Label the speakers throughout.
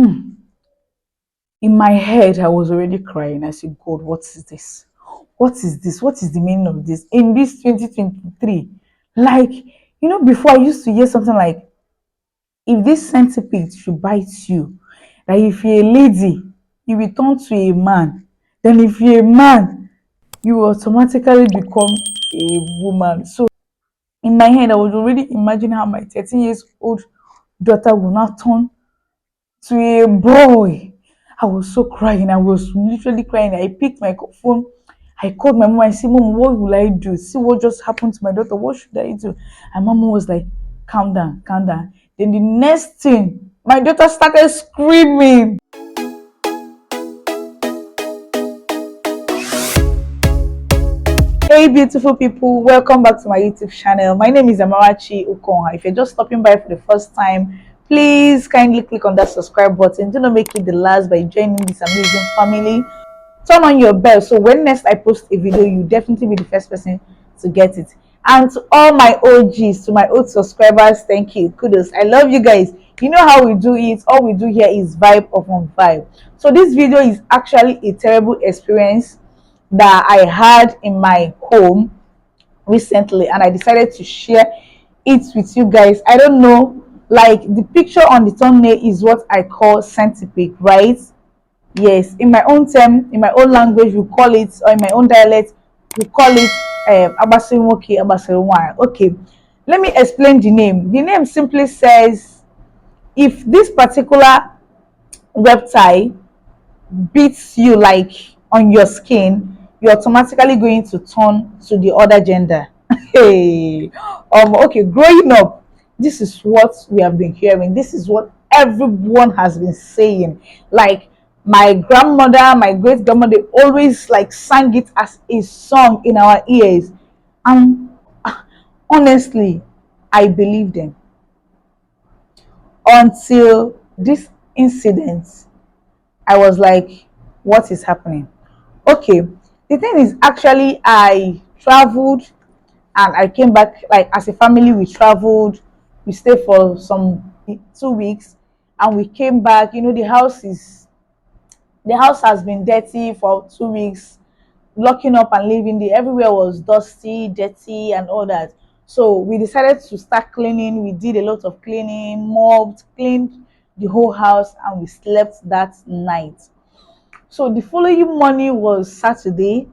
Speaker 1: In my head, I was already crying. I said, God, what is this? What is this? What is the meaning of this in this 2023? Like, before I used to hear something like, if this centipede should bite you, that if you're a lady, you will turn to a man. Then if you're a man, you will automatically become a woman. So in my head, I was already imagining how my 13 years old daughter will now turn to a boy. I was so crying. I was literally crying. I picked my phone. I called my mom. I said, Mom, what will I do? See what just happened to my daughter. What should I do? And mom was like, calm down, calm down. Then the next thing, my daughter started screaming. Hey, beautiful people, welcome back to my YouTube channel. My name is Amarachi Ukoha. If you're just stopping by for the first time, please kindly click on that subscribe button. Do not make it the last by joining this amazing family. Turn on your bell so when next I post a video, you definitely be the first person to get it. And to all my OGs, to my old subscribers, thank you. Kudos. I love you guys. You know how we do it. All we do here is vibe upon vibe. So this video is actually a terrible experience that I had in my home recently, and I decided to share it with you guys. I don't know, like the picture on the thumbnail is what I call centipede, right? Yes, in my own term, in my own language, we call it, or in my own dialect, we call it Abasiwoke, Abasiwa. Okay, let me explain the name. The name simply says if this particular reptile beats you like on your skin, you're automatically going to turn to the other gender. Hey, okay, growing up, this is what we have been hearing. This is what everyone has been saying. Like my grandmother, my great grandmother, they always like sang it as a song in our ears. And honestly, I believe them until this incident. I was like, what is happening? Okay, the thing is actually I traveled and I came back, like as a family we traveled, we stayed for some 2 weeks and we came back. The house has been dirty for 2 weeks, locking up and leaving. The everywhere was dusty, dirty and all that. So we decided to start cleaning. We did a lot of cleaning, mopped, cleaned the whole house, and we slept that night. So the following morning was Saturday,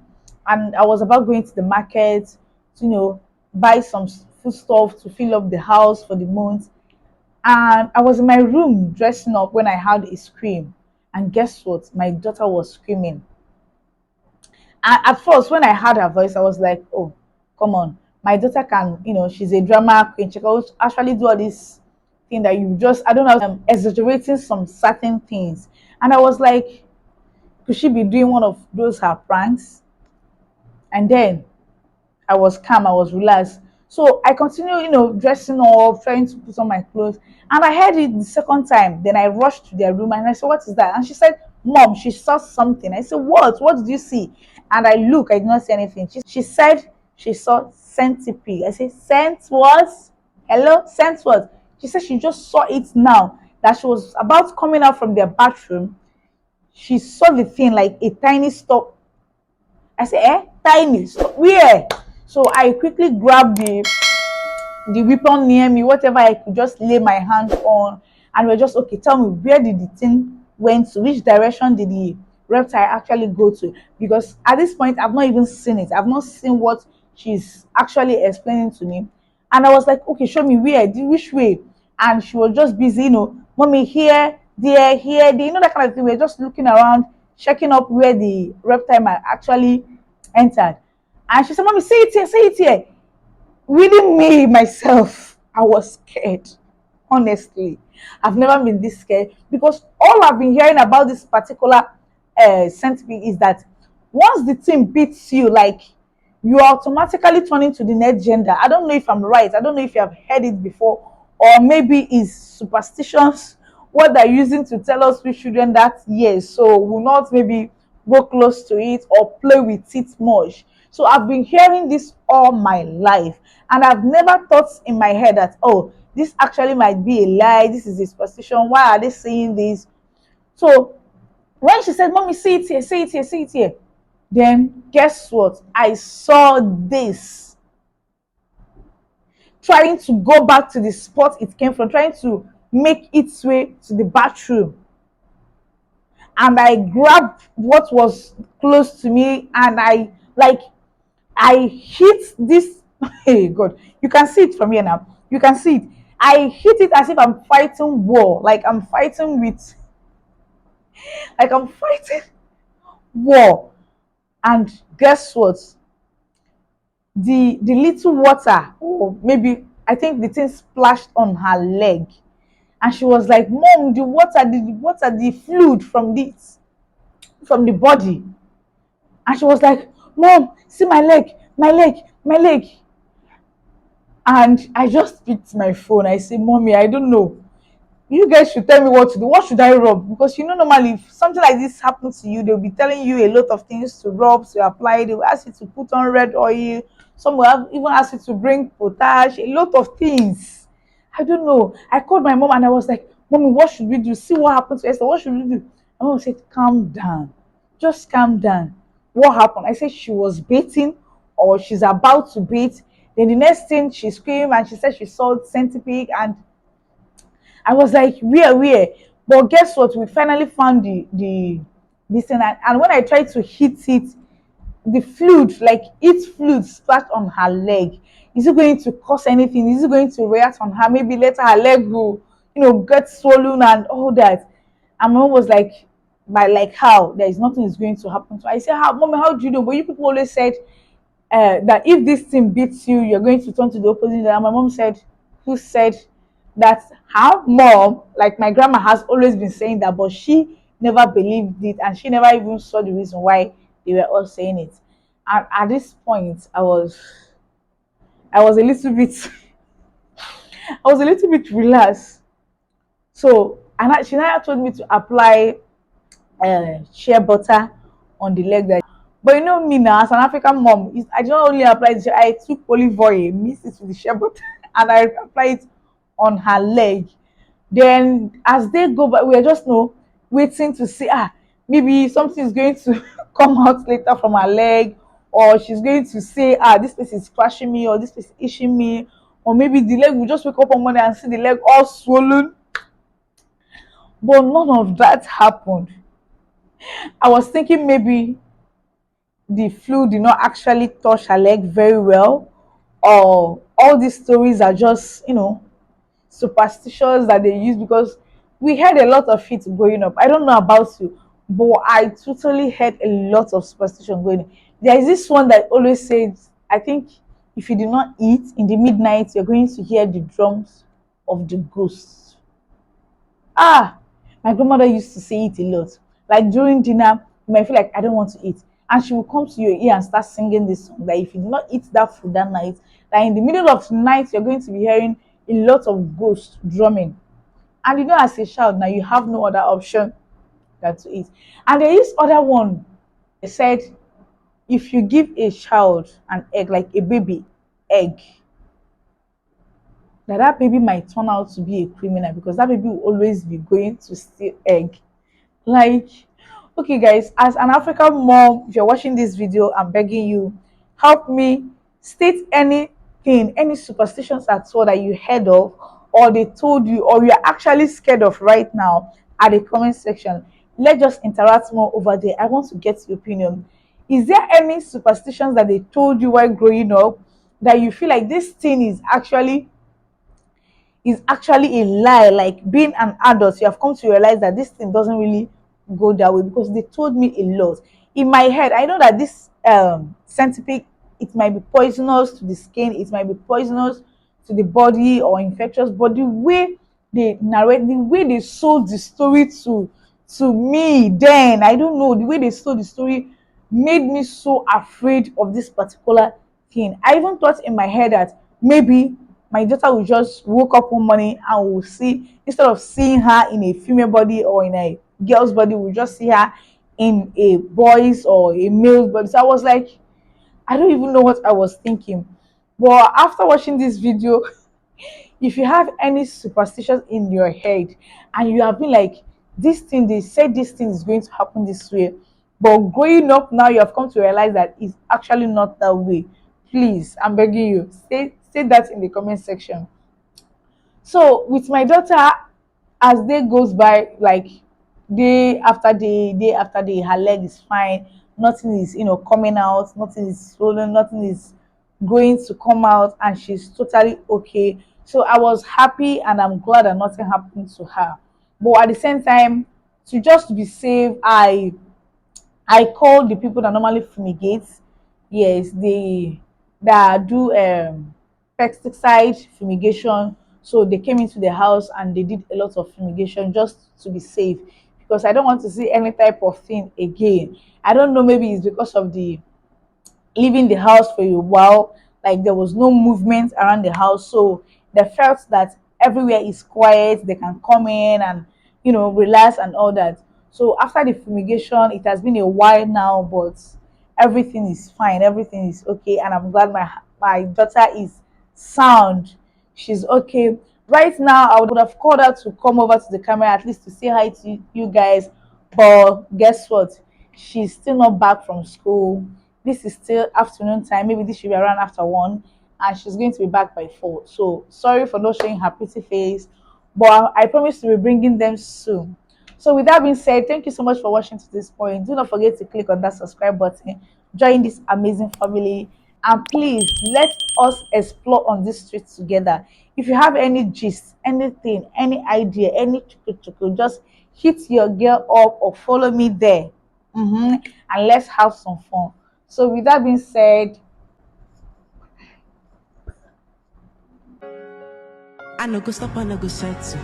Speaker 1: and I was about going to the market to, buy some food stuff to fill up the house for the month. And I was in my room dressing up when I heard a scream. And guess what? My daughter was screaming. And at first, when I heard her voice, I was like, oh, come on. My daughter can, she's a drama queen. She can actually do all this thing that you just, I don't know, exaggerating some certain things. And I was like, could she be doing one of those her pranks? And then I was calm, I was relaxed. So I continued, dressing up, trying to put on my clothes. And I heard it the second time. Then I rushed to their room and I said, what is that? And she said, Mom, she saw something. I said, what? What did you see? And I did not see anything. She said she saw centipede. I said, scent what? Hello? Scent what? She said she just saw it now. That she was about coming out from their bathroom. She saw the thing like a tiny stop. I said, tiny stop. Where? So I quickly grabbed the weapon near me, whatever I could just lay my hand on, and we're just okay. Tell me, where did the thing went to? Which direction did the reptile actually go to? Because at this point, I've not even seen it. I've not seen what she's actually explaining to me. And I was like, okay, show me where, which way. And she was just busy, mommy here, there, here, there, that kind of thing. We're just looking around, checking up where the reptile might actually entered. And she said, mommy, say it here, say it here. Really, me myself, I was scared. Honestly, I've never been this scared because all I've been hearing about this particular centipede is that once the thing beats you, like you are automatically turning to the next gender. I don't know if I'm right. I don't know if you have heard it before, or maybe it's superstitions what they're using to tell us we shouldn't that yes, so we'll not maybe go close to it or play with it much. So I've been hearing this all my life, and I've never thought in my head that, oh, this actually might be a lie. This is a superstition. Why are they saying this? So when she said, "Mommy, see it here, see it here, see it here," then guess what? I saw this trying to go back to the spot it came from, trying to make its way to the bathroom. And I grabbed what was close to me, and I hit this. Hey God, you can see it from here now. You can see it. I hit it as if I'm fighting war, like I'm fighting war. And guess what? The little water, or maybe I think the thing splashed on her leg, and she was like, "Mom, the fluid from this, from the body." And she was like, "Mom, see my leg, my leg, my leg." And I just picked my phone. I say, "Mommy, I don't know. You guys should tell me what to do. What should I rub?" Because normally if something like this happens to you, they'll be telling you a lot of things to rub, to apply. They will ask you to put on red oil. Some will even ask you to bring potash, a lot of things. I don't know. I called my mom and I was like, "Mommy, what should we do? See what happened to Esther. What should we do?" My mom said, "Calm down. Just calm down." What happened? I said she was baiting, or she's about to bait. Then the next thing she screamed and she said she saw centipede, and I was like, where? But guess what? We finally found the this thing, and when I tried to hit it, the fluid, like its fluid, splashed on her leg. Is it going to cause anything? Is it going to react on her? Maybe later her leg will, get swollen and all that. And mom was like, "By like how? There is nothing is going to happen to her." I said, "How, mommy? How do you know?" But you people always said that if this thing beats you, you're going to turn to the opposite. And my mom said, "Who said that?" Her mom, like my grandma, has always been saying that, but she never believed it, and she never even saw the reason why they were all saying it. And at this point, I was a little bit, I was a little bit relaxed. So, and she now told me to apply shea butter on the leg. That, but me now, as an African mom, I don't only apply it. I took olive oil, mixed it with the shea butter, and I applied it on her leg. Then as they go back, we are just waiting to see, maybe something is going to come out later from her leg, or she's going to say, this place is crushing me, or this place is itching me, or maybe the leg will just wake up on Monday and see the leg all swollen. But none of that happened. I was thinking maybe the flu did not actually touch her leg very well, or all these stories are just, superstitions that they use, because we heard a lot of it growing up. I don't know about you, but I totally heard a lot of superstition going on. There is this one that always says, I think, if you do not eat in the midnight, you're going to hear the drums of the ghosts. Ah, my grandmother used to say it a lot. Like during dinner, you might feel like I don't want to eat. And she will come to your ear and start singing this song. That if you do not eat that food that night, that in the middle of the night, you're going to be hearing a lot of ghosts drumming. And as a child, now you have no other option than to eat. And there is other one. They said if you give a child an egg, like a baby egg, that baby might turn out to be a criminal, because that baby will always be going to steal egg. Like, okay, guys, as an African mom, if you're watching this video, I'm begging you, help me state anything, any superstitions at all that you heard of, or they told you, or you're actually scared of right now at the comment section. Let's just interact more over there. I want to get your opinion. Is there any superstitions that they told you while growing up that you feel like this thing is actually a lie? Like, being an adult, you have come to realize that this thing doesn't really go that way, because they told me a lot. In my head, I know that this centipede, it might be poisonous to the skin, it might be poisonous to the body, or infectious, but the way they narrate, the way they sold the story to me, then I don't know, the way they sold the story made me so afraid of this particular thing. I even thought in my head that maybe my daughter will just woke up one morning and will see, instead of seeing her in a female body or in a girl's body, we'll just see her in a boy's or a male's body. So I was like, I don't even know what I was thinking. But after watching this video, if you have any superstitions in your head and you have been like, this thing, they said this thing is going to happen this way, but growing up now you have come to realize that it's actually not that way. Please, I'm begging you, say that in the comment section. So with my daughter, as day goes by, like day after day, her leg is fine. Nothing is, coming out. Nothing is swollen. Nothing is going to come out, and she's totally okay. So I was happy, and I'm glad that nothing happened to her. But at the same time, to just be safe, I called the people that normally fumigate. Yes, they that do pesticide fumigation. So they came into the house and they did a lot of fumigation just to be safe, because I don't want to see any type of thing again. I don't know, maybe it's because of the leaving the house for a while, like there was no movement around the house, so they felt that everywhere is quiet, they can come in and relax and all that. So after the fumigation, it has been a while now, but everything is fine, everything is okay, and I'm glad my daughter is sound. She's okay right now. I would have called her to come over to the camera at least to say hi to you guys, but guess what, she's still not back from school. This is still afternoon time. Maybe this should be around after 1, and she's going to be back by 4. So sorry for not showing her pretty face, but I promise to be bringing them soon. So with that being said, thank you so much for watching to this point. Do not forget to click on that subscribe button, join this amazing family, and please let us explore on this street together. If you have any gist, anything, any idea, any chuku, just hit your girl up or follow me there. And let's have some fun. So with that being said,
Speaker 2: I no go stop, I no go settle.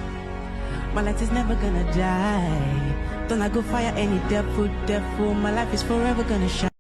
Speaker 2: My light is never gonna die. Don't I go fire any devil, devil. My life is forever gonna shine.